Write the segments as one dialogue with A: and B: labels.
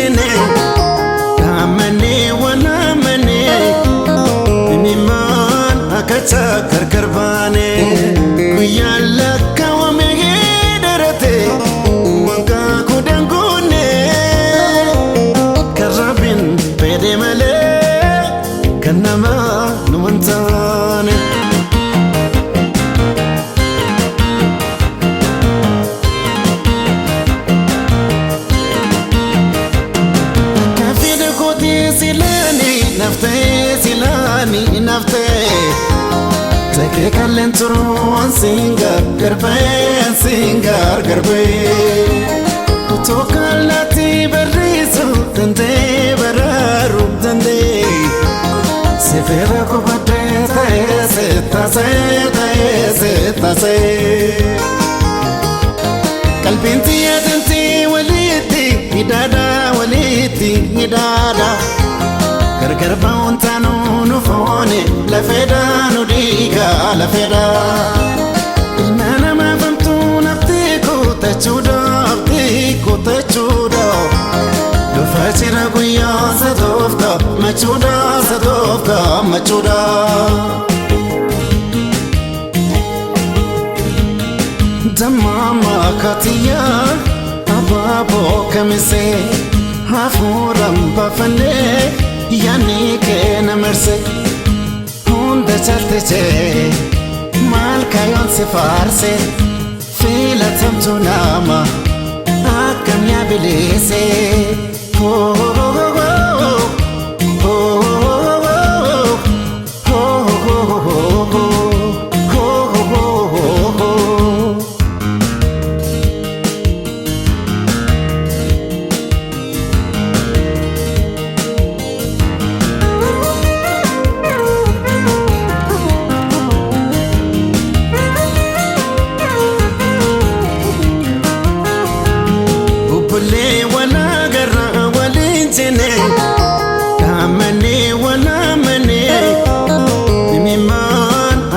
A: jene amane wana mane niman akata karkarbane kuyalla kawame derate wanga kudangune karabin pedemale kanama numantane silani nafte take kalentron singar garbe tokalati berisu tante bararu tante sefera ko bate tase kalbinti yadanti waliti hidada Garba untano nufone la feda nudiga la feda ilmana ma famtu naftiku tachuda do fasira guya sadofka machuda damama katiya ababo kamise hafuram bafane yani ke namerse honda chalte mal kayon se farse fila tamtu nama akam ya bilese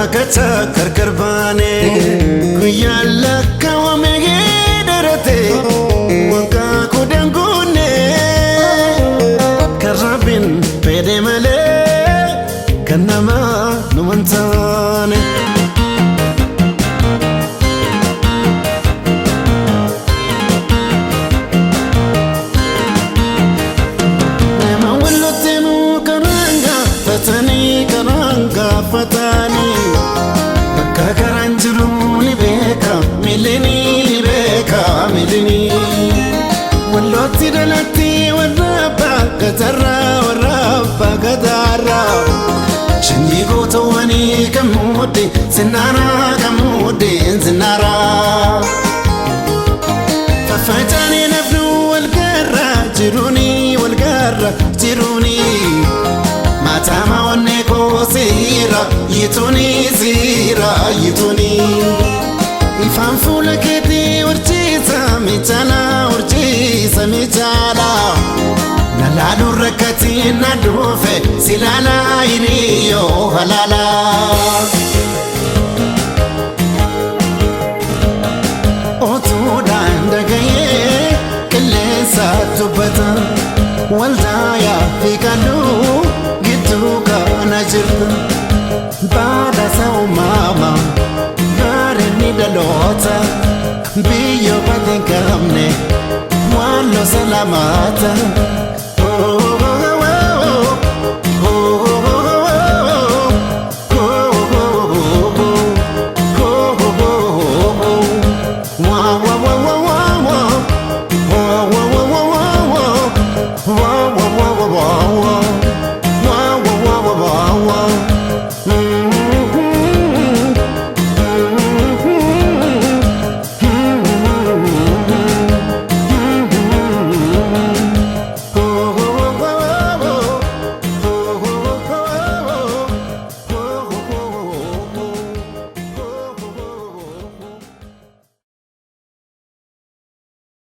A: akata karkarbane kuyalla kawame derate wanga kudangune karabin pedemale kanama numantane fatani kakaranjuruni beka milini walloti dalati waraba gadara shini goto wani kamudi zinara fafatani nafnu walgarra jiruni matama waneko sira yituni ifanfula kiti urchisa michala naladu rakati nadufe silala iniyo halala otuda ndagaye kelesa tubata waldaya fikalu najirta bada sao mama gare ni dalota biyo baden kamne walo salamata